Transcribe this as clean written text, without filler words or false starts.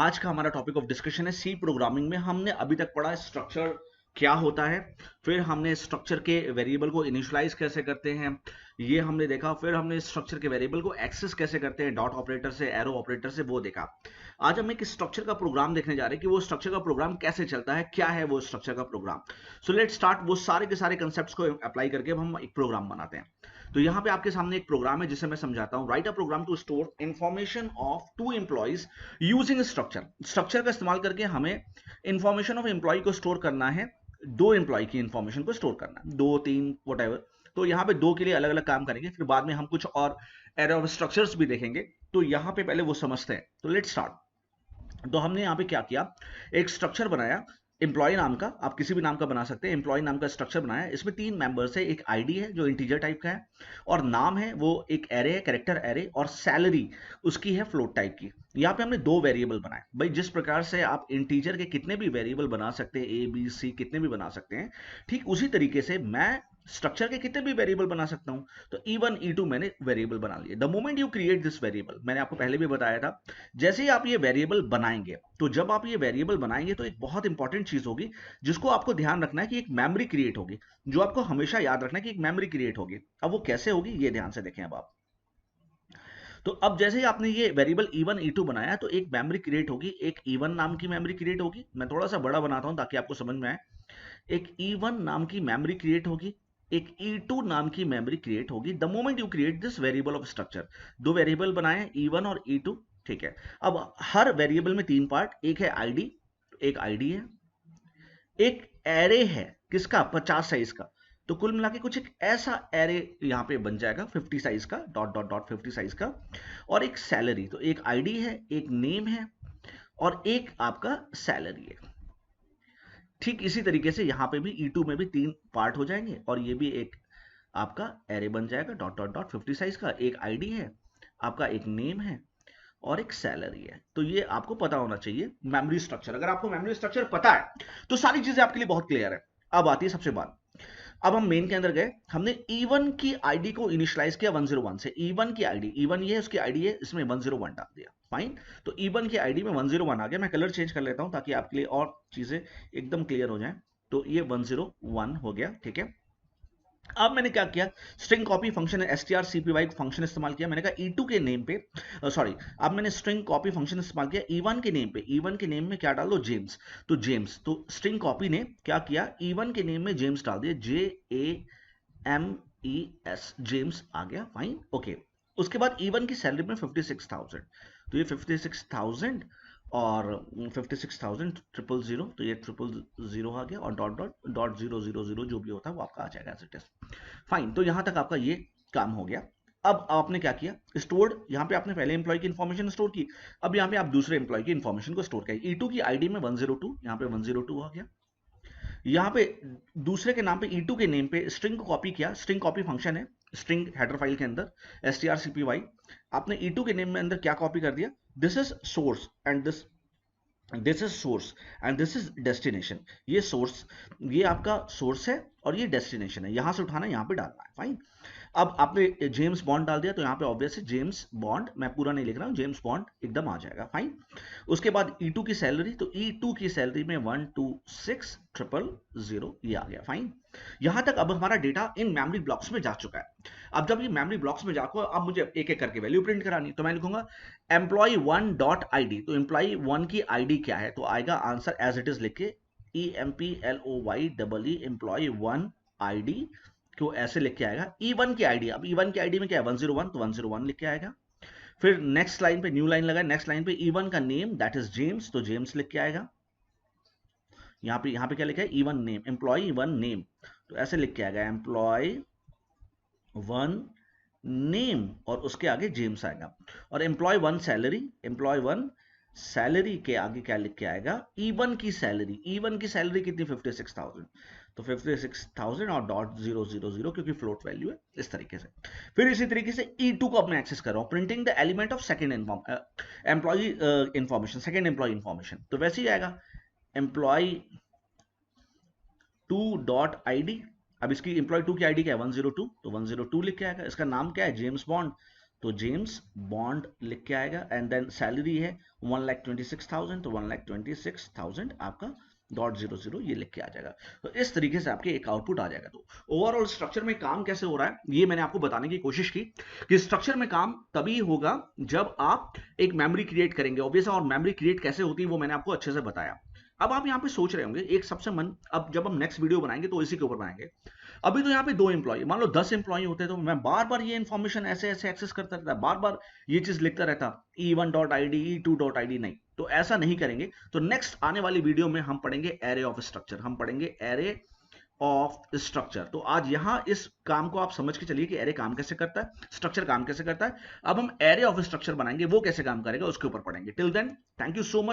आज का हमारा टॉपिक ऑफ डिस्कशन है सी प्रोग्रामिंग में। हमने अभी तक पढ़ा स्ट्रक्चर क्या होता है, फिर हमने स्ट्रक्चर के वेरिएबल को इनिशियलाइज कैसे करते हैं ये हमने देखा, फिर हमने स्ट्रक्चर के वेरिएबल को एक्सेस कैसे करते हैं डॉट ऑपरेटर से, एरो ऑपरेटर से, वो देखा। आज हम एक स्ट्रक्चर का प्रोग्राम देखने जा रहे हैं कि वो स्ट्रक्चर का प्रोग्राम कैसे चलता है, क्या है वो स्ट्रक्चर का प्रोग्राम। So let start. वो सारे के सारे कंसेप्ट को अप्लाई करके हम एक प्रोग्राम बनाते हैं। तो यहाँ पे आपके सामने एक प्रोग्राम है जिसे मैं समझाता हूँ। Write a program to store information of two employees using structure. Structure का इस्तेमाल करके हमें इंफॉर्मेशन ऑफ एम्प्लॉय को स्टोर करना है, दो एम्प्लॉय की इंफॉर्मेशन को स्टोर करना है, दो तीन वट। तो यहाँ पे दो के लिए अलग अलग काम करेंगे, फिर बाद में हम कुछ और एरे ऑफ स्ट्रक्चर्स भी देखेंगे। तो यहाँ पे पहले वो समझते हैं। तो लेट्स स्टार्ट। तो हमने यहाँ पे क्या किया, एक स्ट्रक्चर बनाया एम्प्लॉय नाम का, आप किसी भी नाम का बना सकते हैं। एम्प्लॉय नाम का स्ट्रक्चर बनाया, इसमें तीन मेंबर्स है, एक आईडी है जो इंटीजर टाइप का है, और नाम है वो एक एरे है, कैरेक्टर एरे, और सैलरी उसकी है फ्लोट टाइप की। यहाँ पे हमने दो वेरिएबल बनाए। भाई जिस प्रकार से आप इंटीजर के कितने भी वेरिएबल बना सकते हैं, ए बी सी कितने भी बना सकते हैं, ठीक उसी तरीके से मैं स्ट्रक्चर के कितने भी वेरिएबल बना सकता हूं। तो E1 E2 मैंने वेरिएबल बना लिए। The moment you create this variable, मैंने आपको पहले भी बताया था, जैसे ही आप ये वेरिएबल बनाएंगे, तो जब आप ये वेरिएबल बनाएंगे तो एक बहुत इंपॉर्टेंट चीज होगी जिसको आपको ध्यान रखना है कि एक मेमोरी क्रिएट होगी, जो आपको हमेशा याद रखना है कि एक मेमोरी क्रिएट होगी। अब वो कैसे होगी ये ध्यान से देखें। अब आप, तो अब जैसे ही आपने ये वेरिएबल E1 E2 बनाया तो एक मेमोरी क्रिएट होगी, एक E1 नाम की मेमोरी क्रिएट होगी। मैं थोड़ा सा बड़ा बनाता हूं ताकि आपको समझ में आए। एक E1 नाम की मेमोरी क्रिएट होगी, एक E2 नाम की मेमोरी क्रिएट होगी। The moment you create this variable of structure, दो वेरिएबल बनाए E1 और E2, ठीक है। अब हर वेरिएबल में तीन पार्ट, एक है आईडी, एक आईडी है, एक एरे है किसका, 50 साइज का। तो कुल मिला के कुछ एक ऐसा एरे यहां पे बन जाएगा 50 साइज का, डॉट डॉट डॉट 50 साइज का, और एक सैलरी। तो एक आईडी है, एक नेम है, और एक आपका सैलरी है। ठीक इसी तरीके से यहां पे भी E2 में भी तीन पार्ट हो जाएंगे, और ये भी एक आपका एरे बन जाएगा डॉट डॉट डॉट 50 साइज का। एक आईडी है, आपका एक नेम है, और एक सैलरी है। तो ये आपको पता होना चाहिए मेमोरी स्ट्रक्चर। अगर आपको मेमोरी स्ट्रक्चर पता है तो सारी चीजें आपके लिए बहुत क्लियर है। अब आती है सबसे बात। अब हम मेन के अंदर गए, हमने E1 की आईडी को इनिशियलाइज किया 101 से। E1 की आईडी, E1 ये है उसकी आईडी है, इसमें 101 डाल दिया, फाइन। तो E1 की आईडी में 101 आ गया। मैं कलर चेंज कर लेता हूं ताकि आपके लिए और चीजें एकदम क्लियर हो जाएं। तो ये 101 हो गया, ठीक है। अब मैंने क्या किया, string copy function strcpy function इस्तेमाल किया। मैंने कहा E2 के नेम पे, सॉरी, अब मैंने स्ट्रिंग कॉपी फंक्शन इस्तेमाल किया E1 के नेम पे। E1 के नेम में क्या डाल दो, जेम्स। तो जेम्स, तो स्ट्रिंग कॉपी ने क्या किया, E1 के नेम में जेम्स डाल दिया, JAMES, जेम्स आ गया, फाइन, ओके। उसके बाद E1 की सैलरी में 56,000, तो ये 56,000 और 56,000 ट्रिपल जीरो, तो ये ट्रिपल जीरो आ गया, और डॉट डॉट डॉट 000 जो भी होता है वो आपका आ जाएगा एज इट इज, फाइन। तो यहां तक आपका ये काम हो गया। अब आपने क्या किया, स्टोर्ड, यहां पे आपने पहले एम्प्लॉय की इंफॉर्मेशन स्टोर की, अब यहां पे आप दूसरे एम्प्लॉय की इंफॉर्मेशन को स्टोर करें। E2 की आईडी में 102, यहां पे 102 आ गया। यहां पे दूसरे के नाम पे E2 के नेम पे स्ट्रिंग को कॉपी किया, स्ट्रिंग कॉपी फंक्शन है स्ट्रिंग हेडर फाइल के अंदर strcpy। आपने E2 के नेम में अंदर क्या कॉपी कर दिया, this is source and this is source and this is destination. ये सोर्स, ये आपका सोर्स है, और ये डेस्टिनेशन है, यहां से उठाना है, यहां पे डालना है, फाइन। अब आपने जेम्स बॉन्ड डाल दिया, तो यहाँ पे ऑब्वियस है जेम्स बॉन्ड, मैं पूरा नहीं लिख रहा हूँ, जेम्स बॉन्ड एकदम आ जाएगा, फाइन। उसके बाद E2 की सैलरी, तो E2 की सैलरी में 126,000 ये आ गया, फाइन। यहां तक अब हमारा डेटा इन मेमोरी ब्लॉक्स में जा चुका है। अब जब ये मेमोरी ब्लॉक्स में जाकर अब मुझे एक एक करके वैल्यू प्रिंट करानी, तो मैं लिखूंगा एम्प्लॉय वन डॉट ID। तो एम्प्लॉय वन की आईडी क्या है, तो आएगा आंसर एज इट इज लिख के EMPLOY एम्प्लॉय वन आईडी को ऐसे लिख के आएगा। E1 की आईडी, अब E1 की आईडी में क्या है 101, तो 101 लिख के आएगा। फिर नेक्स्ट लाइन पे न्यू लाइन लगा, नेक्स्ट लाइन पे E1 का नेम दैट इज जेम्स, तो जेम्स लिख के आएगा। यहाँ पे क्या लिखा है, E1 name, employ one name, तो ऐसे लिख के आएगा एम्प्लॉय वन नेम, और उसके आगे जेम्स आएगा। और employee one salary, employee one salary के आगे क्या लिख के आएगा, E1 की सैलरी। E1 की सैलरी कितनी, 56,000, तो 56,000 और डॉट 000, क्योंकि फ्लोट वैल्यू है, इस तरीके से। फिर इसी तरीके से E2 को अब मैं एक्सेस कर रहा हूं, printing the element of second employee information, second employee information, तो वैसे ही आएगा एम्प्लॉय टू डॉट ID। अब इसकी एम्प्लॉय टू की आईडी क्या है 102, तो 102 लिख के आएगा। इसका नाम क्या है, जेम्स बॉन्ड, तो जेम्स बॉन्ड लिख के आएगा, एंड देन सैलरी है 1,26,000, तो 1,26,000 आपका .00 ये लिख के आ जाएगा। तो इस तरीके से आपके एक आउटपुट आ जाएगा। तो ओवरऑल स्ट्रक्चर में काम कैसे हो रहा है ये मैंने आपको बताने की कोशिश की कि स्ट्रक्चर में काम तभी होगा जब आप एक मेमोरी क्रिएट करेंगे ऑब्वियस, और मेमोरी क्रिएट कैसे होती है वो मैंने आपको अच्छे से बताया। अब आप यहाँ पे सोच रहे होंगे एक सबसे मन, अब जब हम नेक्स्ट वीडियो बनाएंगे तो इसी के ऊपर बनाएंगे। अभी तो यहाँ पे 2 एम्प्लॉय, मान लो 10 एम्प्लॉय होते तो मैं बार बार ये इन्फॉर्मेशन ऐसे ऐसे एक्सेस करता रहता, बार बार ये चीज लिखता रहता e1.id e2.id, नहीं, तो ऐसा नहीं करेंगे। तो नेक्स्ट आने वाली वीडियो में हम पढ़ेंगे एरे ऑफ स्ट्रक्चर, हम पढ़ेंगे एरे ऑफ स्ट्रक्चर। तो आज यहां इस काम को आप समझ के चलिए कि एरे काम कैसे करता है, स्ट्रक्चर काम कैसे करता है। अब हम एरे ऑफ स्ट्रक्चर बनाएंगे, वो कैसे काम करेगा उसके ऊपर पढ़ेंगे। Till then thank you so much.